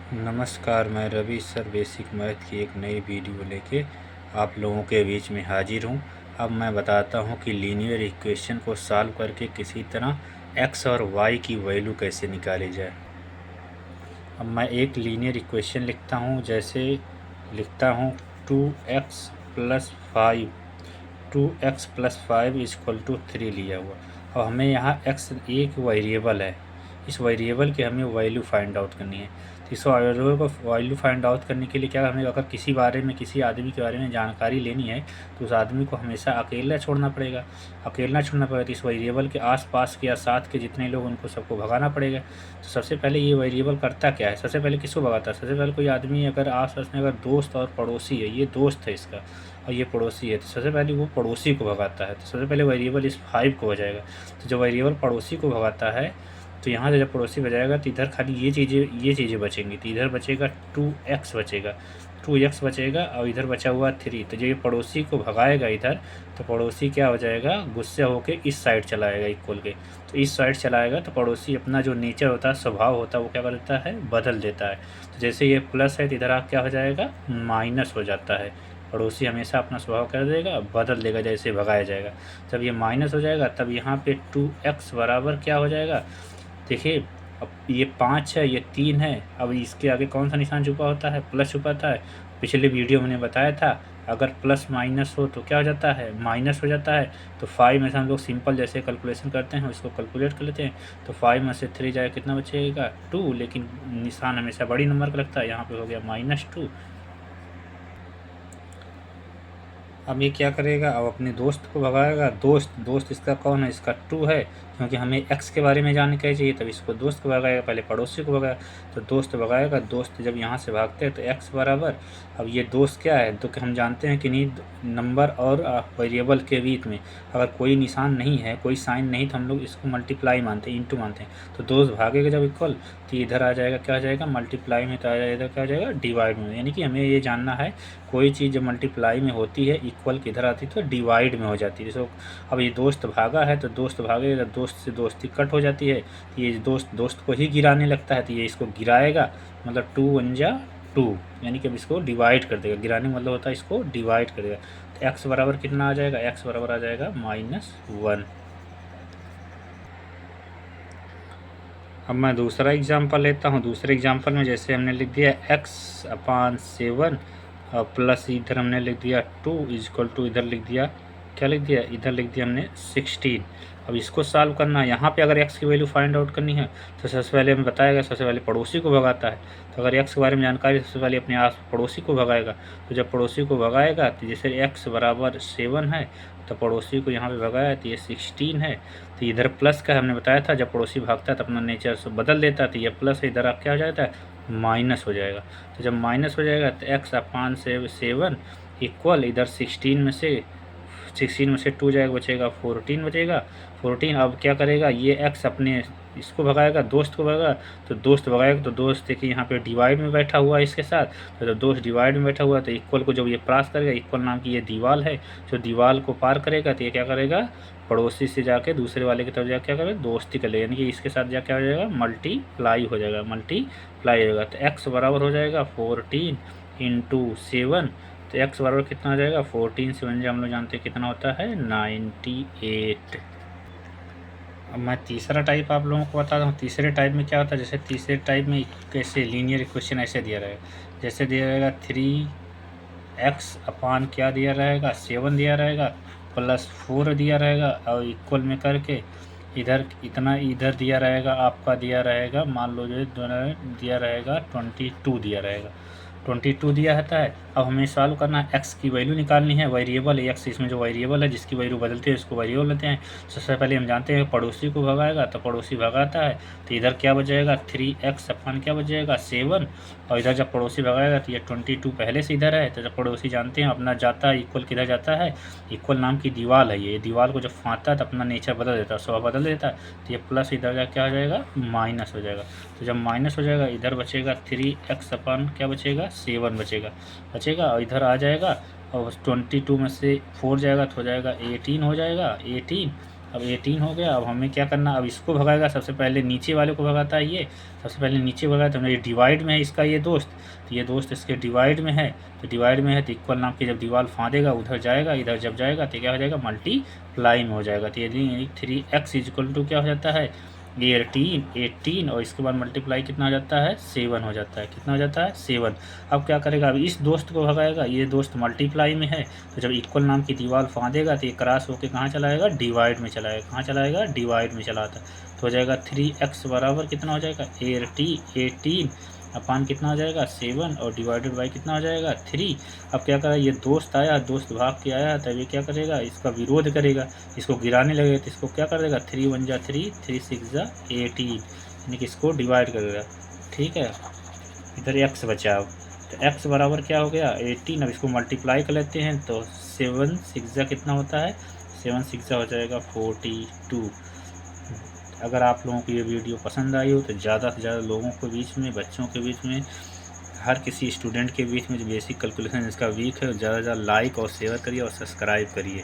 नमस्कार, मैं Ravi sir basic math की एक नई वीडियो लेके आप लोगों के बीच में हाजिर हूँ। अब मैं बताता हूँ कि लीनियर इक्वेशन को सॉल्व करके किसी तरह x और y की वैल्यू कैसे निकाली जाए। अब मैं एक लीनियर इक्वेशन लिखता हूँ, जैसे लिखता हूँ 2x + 5 इक्वल टू 3 लिया हुआ। अब हमें यहाँ x एक वेरिएबल है, इस वेरिएबल की हमें वैल्यू फाइंड आउट करनी है। तो इस वेरिएबल को वैल्यू फाइंड आउट करने के लिए क्या हमें, अगर किसी आदमी के बारे में जानकारी लेनी है तो उस आदमी को हमेशा अकेला छोड़ना पड़ेगा। तो इस वेरिएबल के आसपास के या साथ के जितने लोग उनको सबको भगाना पड़ेगा। तो सबसे पहले ये वेरिएबल करता क्या है, सबसे पहले किसको भगाता है? सबसे पहले कोई आदमी अगर आस-पास में अगर दोस्त और पड़ोसी है, ये दोस्त है इसका और ये पड़ोसी है, तो सबसे पहले वो पड़ोसी को भगाता है। तो सबसे पहले वेरिएबल इस 5 को बजाएगा। तो जब वेरिएबल पड़ोसी को भगाता है तो यहाँ से जब पड़ोसी बजाएगा तो इधर खाली ये चीज़ें बचेंगी। तो इधर बचेगा 2x बचेगा और इधर बचा हुआ 3। तो जब ये पड़ोसी को भगाएगा इधर, तो पड़ोसी क्या हो जाएगा, गुस्से होकर इस साइड चला आएगा इक्वल के। तो इस साइड चला आएगा तो पड़ोसी अपना जो नेचर होता है, स्वभाव होता है, वो क्या कर देता है, बदल देता है। तो जैसे ये प्लस है तो इधर क्या हो जाएगा, माइनस हो जाता है। पड़ोसी हमेशा अपना स्वभाव कर देगा, बदल देगा जैसे भगाया जाएगा। जब ये माइनस हो जाएगा तब यहाँ पे 2x बराबर क्या हो जाएगा, देखिए अब ये 5 है, ये 3 है, अब इसके आगे कौन सा निशान छुपा होता है, प्लस छुपाता है। पिछले वीडियो मैंने बताया था, अगर प्लस माइनस हो तो क्या हो जाता है, माइनस हो जाता है। तो 5 में से हम लोग सिंपल जैसे कैलकुलेशन करते हैं उसको कैलकुलेट कर लेते हैं। तो 5 में से 3 जाए कितना बचेगा, 2, लेकिन निशान हमेशा बड़ी नंबर का लगता है, यहाँ पे हो गया -2। अब ये क्या करेगा, अब अपने दोस्त को भगाएगा। दोस्त इसका कौन है, इसका 2 है, क्योंकि हमें x के बारे में जानकारी चाहिए, तब इसको दोस्त को भगाएगा, पहले पड़ोसी को भगाएगा। तो दोस्त भगाएगा, दोस्त जब यहाँ से भागते हैं तो x बराबर, अब ये दोस्त क्या है, तो हम जानते हैं कि नहीं, नंबर और वेरिएबल के बीच में अगर कोई निशान नहीं है, कोई साइन नहीं, तो हम लोग इसको मल्टीप्लाई मानते हैं, इंटू मानते हैं। तो दोस्त भागेगा जब इक्वल, तो इधर आ जाएगा, क्या आ जाएगा, मल्टीप्लाई में, तो आ जाएगा इधर क्या आ जाएगा, डिवाइड में। यानी कि हमें ये जानना है, कोई चीज़ जब मल्टीप्लाई में होती है, इक्वल किधर आती है, तो डिवाइड में हो जाती है। जैसे अब ये दोस्त भागा है तो दोस्त भागेगा, दोस्त से दोस्ती कट हो जाती है, तो ये दोस्त को ही गिराने लगता है, तो ये इसको गिराएगा, मतलब 2 × 2, यानी कि अब इसको डिवाइड कर देगा। गिराने मतलब होता है इसको डिवाइड कर देगा। तो x बराबर कितना आ जाएगा, x बराबर आ जाएगा -1। अब मैं दूसरा एग्जांपल लेता हूँ। दूसरे एग्जांपल में जैसे हमने लिख दिया x/7 और प्लस इधर हमने लिख दिया 2 इक्वल टू, इधर लिख दिया, क्या लिख दिया, इधर लिख दिया हमने 16। अब इसको सॉल्व करना है। यहाँ पे अगर x की वैल्यू फाइंड आउट करनी है तो सबसे पहले हमें बताएगा, सबसे पहले पड़ोसी को भगाता है। तो अगर x के बारे में जानकारी, सबसे पहले अपने आस पड़ोसी को भगाएगा। तो जब पड़ोसी को भगाएगा तो जैसे x बराबर 7 है, तो पड़ोसी को यहाँ पे भगाया तो ये 16 है। तो इधर प्लस का हमने बताया था, जब पड़ोसी भागता है तो अपना नेचर से बदल देता है, तो ये प्लस है, इधर आप क्या हो जाता है, माइनस हो जाएगा। तो जब माइनस हो जाएगा तो x/7 इक्वल, इधर 16 में से 2 जाएगा, बचेगा 14 बचेगा। 14 अब क्या करेगा, ये x अपने इसको भगाएगा, दोस्त को भगाएगा। तो दोस्त भगाएगा तो दोस्त देखिए यहाँ पे डिवाइड में बैठा हुआ है इसके साथ। तो जब दोस्त डिवाइड में बैठा हुआ है तो इक्वल को जब ये क्रॉस करेगा, इक्वल नाम की ये दीवार है, जो दीवार को पार करेगा तो ये क्या करेगा, पड़ोसी से जाके दूसरे वाले की तरफ जाके क्या करेगा, दोस्ती कर लेगा, यानी कि इसके साथ जाके क्या हो जाएगा, मल्टीप्लाई हो जाएगा। तो x बराबर हो जाएगा 14 × 7। तो x बराबर कितना हो जाएगा, 14 से 1 हम लोग जानते हैं कितना होता है, 98। अब मैं तीसरा टाइप आप लोगों को बताता हूँ। तीसरे टाइप में क्या होता है, जैसे तीसरे टाइप में कैसे लीनियर इक्वेशन ऐसे दिया रहेगा, जैसे दिया रहेगा 3x अपान क्या दिया रहेगा, 7 दिया रहेगा, प्लस 4 दिया रहेगा, और इक्वल में करके इधर इतना इधर दिया रहेगा, आपका दिया रहेगा, मान लो जो दिया रहेगा 22 दिया रहेगा, 22 दिया रहता है। अब हमें सॉल्व करना है, x की वैल्यू निकालनी है, वेरिएबल है x, इसमें जो वेरिएबल है जिसकी वैल्यू बदलती है उसको वेरिएबल लेते हैं। सबसे पहले हम जानते हैं पड़ोसी को भगाएगा, तो पड़ोसी भगाता है तो इधर क्या बचेगा, 3x अपन क्या बचेगा, 7, और इधर जब पड़ोसी भगाएगा तो ये 22 पहले से इधर है। तो जब पड़ोसी जानते हैं अपना जाता है, इक्वल किधर जाता है, इक्वल नाम की दीवार है, ये दीवार को जब फाँता है तो अपना नेचर बदल देता है, स्वभाव बदल देता है। तो ये प्लस इधर जा क्या हो जाएगा, माइनस हो जाएगा। तो जब माइनस हो जाएगा इधर बचेगा 3x अपन क्या बचेगा, 7 बचेगा, और इधर आ जाएगा, और 22 में से 4 जाएगा तो हो जाएगा 18 हो जाएगा, 18। अब 18 हो गया। अब हमें क्या करना, अब इसको भगाएगा, सबसे पहले नीचे वाले को भगाता है ये, सबसे पहले नीचे भगाया तो हमने ये डिवाइड में है इसका ये दोस्त, तो ये दोस्त इसके डिवाइड में है, तो डिवाइड में है तो इक्वल नाम की जब दीवार फाँदेगा उधर जाएगा, इधर जब जाएगा तो क्या हो जाएगा, मल्टीप्लाई में हो जाएगा। तो यदि 3x इक्वल टू क्या हो जाता है, 18 और इसके बाद मल्टीप्लाई कितना हो जाता है, 7 हो जाता है। कितना हो जाता है, 7। अब क्या करेगा, अब इस दोस्त को भगाएगा, ये दोस्त मल्टीप्लाई में है, तो जब इक्वल नाम की दीवार फाँदेगा तो ये क्रॉस होकर कहाँ चलाएगा, डिवाइड में चलाएगा। कहाँ चलाएगा, डिवाइड में चलाता तो हो जाएगा 3x बराबर कितना हो जाएगा, 18 अपान कितना हो जाएगा, 7 और डिवाइडेड बाई कितना हो जाएगा, 3। अब क्या करा, ये दोस्त आया, दोस्त भाग के आया, तब ये क्या करेगा, इसका विरोध करेगा, इसको गिराने लगेगा, तो इसको क्या कर देगा, 3 1 जा 3, 3 6 जा 18, यानी कि इसको डिवाइड करेगा। ठीक है, इधर x बचा। अब तो x बराबर क्या हो गया, 18। अब इसको मल्टीप्लाई कर लेते हैं तो 7 6 जा कितना होता है, 7 6 जा हो जाएगा 42। अगर आप लोगों को ये वीडियो पसंद आई हो तो ज़्यादा से ज़्यादा लोगों के बीच में, बच्चों के बीच में, हर किसी स्टूडेंट के बीच में जो बेसिक कैलकुलेशन इसका वीक है, ज़्यादा से ज़्यादा लाइक और शेयर करिए और सब्सक्राइब करिए।